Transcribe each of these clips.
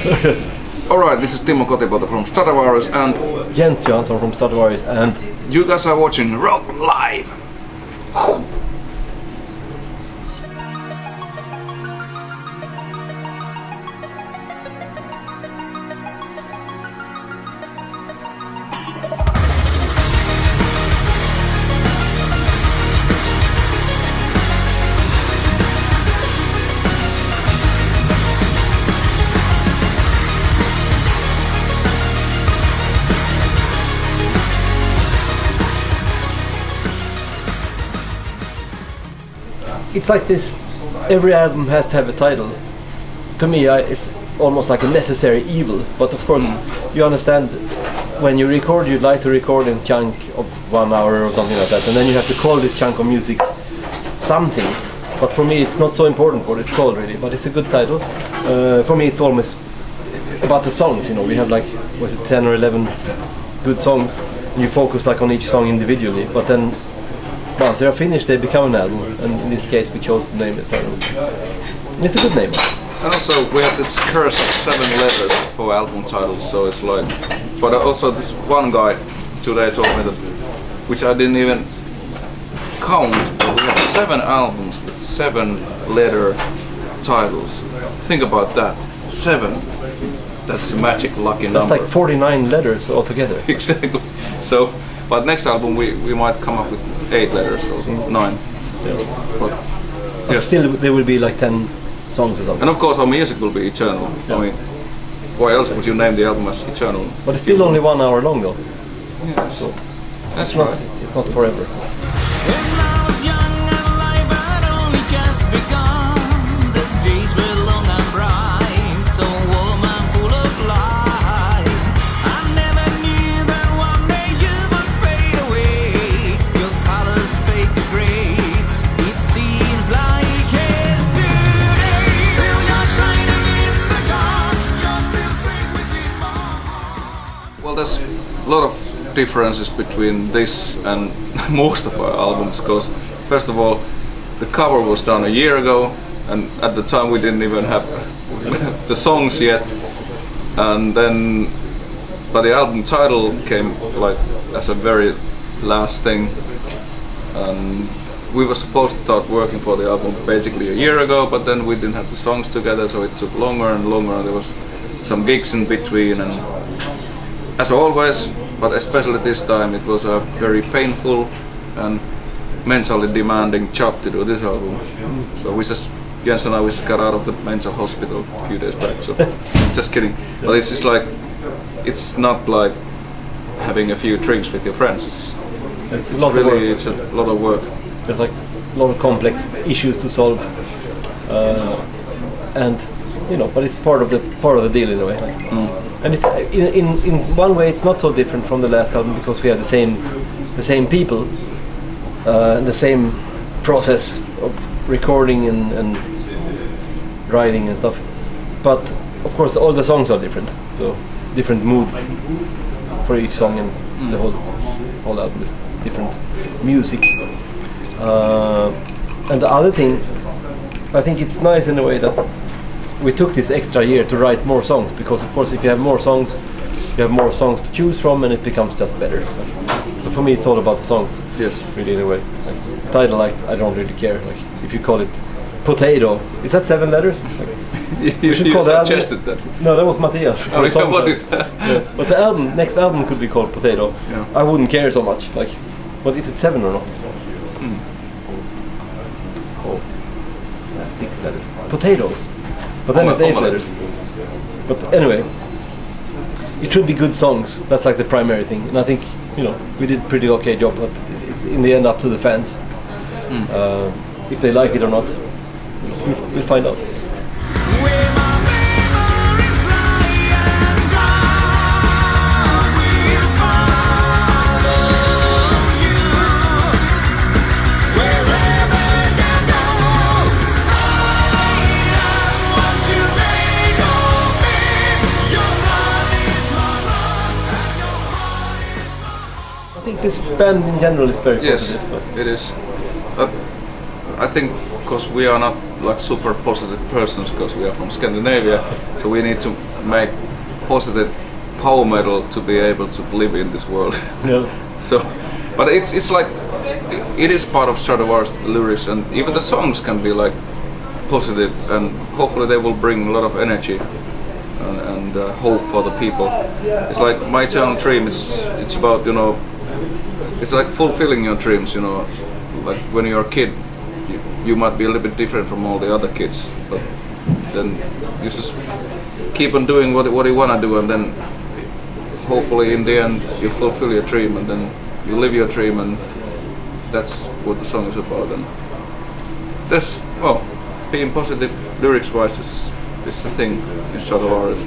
Alright, this is Timo Kotipota from Stratovarius and Jens Johansson from Stratovarius, and you guys are watching Rocknlive. it's like this. Every album has to have a title. To me, it's almost like a necessary evil. But of course, you understand when you record, you'd like to record in a chunk of 1 hour or something like that, and then you have to call this chunk of music something. But for me, it's not so important what it's called really. But it's a good title. For me, it's almost about the songs. You know, we have like 10 or 11 good songs, and you focus like on each song individually. But then once they are finished, they become an album, and in this case we chose to name it. It's a good name. And also we have this cursed 7 letters for album titles, so it's like... But also this one guy today told me that, which I didn't even count, but we have 7 albums with 7 letter titles. Think about that, 7. That's a magic lucky number. That's like 49 letters altogether. Exactly. So, but next album we might come up with 8 letters or 9. Yeah. But yes. Still, there will be like 10 songs or something. And of course, our music will be eternal. Yeah. I mean, why else would you name the album as Eternal? But it's still only 1 hour long, though. Yeah, so that's right. It's not forever. Well, there's a lot of differences between this and most of our albums, because first of all, the cover was done a year ago, and at the time we didn't even have the songs yet, and then but the album title came like as a very last thing, and we were supposed to start working for the album basically a year ago, but then we didn't have the songs together, so it took longer and longer, and there was some gigs in between, and as always, but especially this time, it was a very painful and mentally demanding job to do this album. So Jens and I, we just got out of the mental hospital a few days back, so just kidding. But it's just like, it's not like having a few drinks with your friends. It's a lot of work. There's like a lot of complex issues to solve, and you know, but it's part of the deal in a way. And it's in one way it's not so different from the last album, because we have the same people and the same process of recording and writing and stuff. But of course all the songs are different, so different moods for each song, and the whole album is different music. And the other thing, I think it's nice in a way that we took this extra year to write more songs, because of course if you have more songs, you have more songs to choose from, and it becomes just better. So for me it's all about the songs. Yes. Really, in a way. Like, title, like, I don't really care. Like, if you call it Potato, is that 7 letters? Like, you suggested that. No, that was Matthias. Oh, yeah, was it? Yes. But the next album could be called Potato. Yeah. I wouldn't care so much. Like, but is it 7 or not? Oh, that's 6 letters. Potatoes. But then it's 8 letters. But anyway, it should be good songs. That's like the primary thing. And I think, you know, we did a pretty okay job, but it's in the end up to the fans. If they like it or not, we'll find out. I think this band in general is very positive. Yes, it is. I think because we are not like super positive persons because we are from Scandinavia, so we need to make positive power metal to be able to live in this world. Yeah. So, but it's like it is part of Stratovarius, the lyrics, and even the songs can be like positive, and hopefully they will bring a lot of energy and hope for the people. It's like my eternal dream. It's about, you know, it's like fulfilling your dreams. You know, like when you're a kid, you might be a little bit different from all the other kids, but then you just keep on doing what you want to do, and then hopefully in the end you fulfill your dream, and then you live your dream, and that's what the song is about. And that's, well, being positive lyrics wise is the thing in Stratovarius.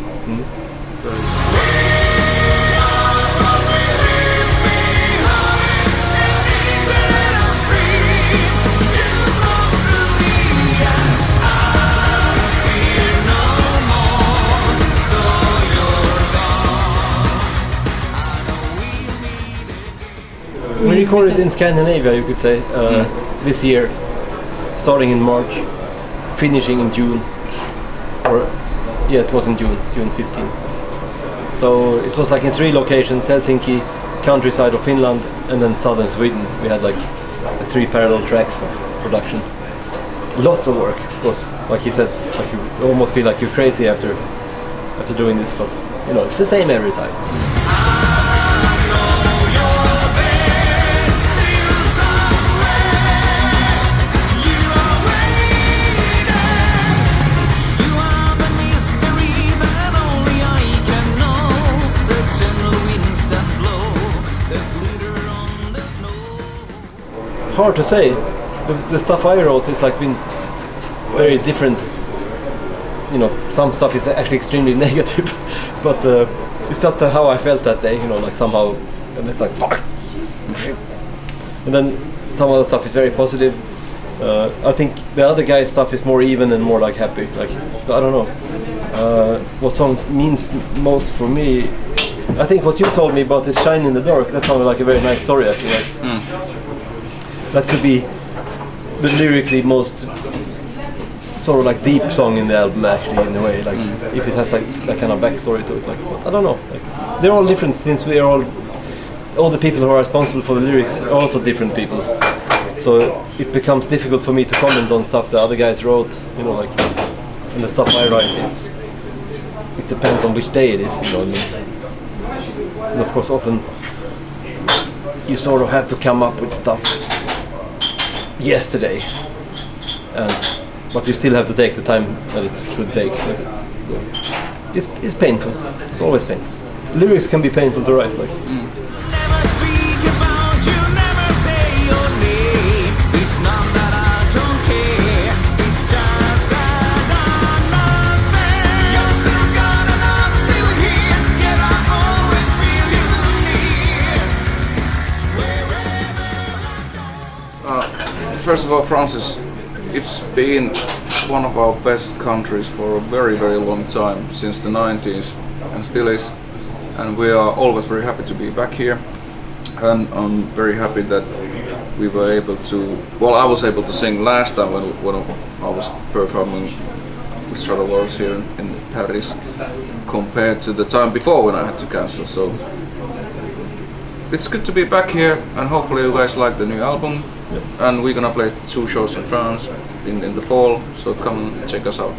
We recorded in Scandinavia, you could say, this year, starting in March, finishing in June, or yeah, it was in June 15th. So it was like in 3 locations: Helsinki, countryside of Finland, and then southern Sweden. We had like 3 parallel tracks of production. Lots of work, of course. Like he said, like you almost feel like you're crazy after doing this, but you know, it's the same every time. Hard to say. The stuff I wrote is like been very different. You know, some stuff is actually extremely negative, but it's just how I felt that day. You know, like somehow, and it's like fuck, shit. And then some other stuff is very positive. I think the other guy's stuff is more even and more like happy. Like I don't know what songs means most for me. I think what you told me about this Shine in the Dark, that sounded like a very nice story actually. Like, that could be the lyrically most sort of like deep song in the album actually, in a way, like if it has like that kind of backstory to it. Like I don't know, like, they're all different since we are all the people who are responsible for the lyrics are also different people, so it becomes difficult for me to comment on stuff the other guys wrote, you know, like, and the stuff I write, it depends on which day it is, you know what I mean? And of course often you sort of have to come up with stuff yesterday, but you still have to take the time that it should take. So it's painful. It's always painful. Lyrics can be painful to write. Like. First of all, France it's been one of our best countries for a very, very long time, since the 90s, and still is. And we are always very happy to be back here. And I'm very happy that we were able to, well, I was able to sing last time when I was performing with Stratovarius here in Paris, compared to the time before when I had to cancel. So it's good to be back here, and hopefully you guys like the new album. And we're gonna play 2 shows in France in the fall, so come and check us out.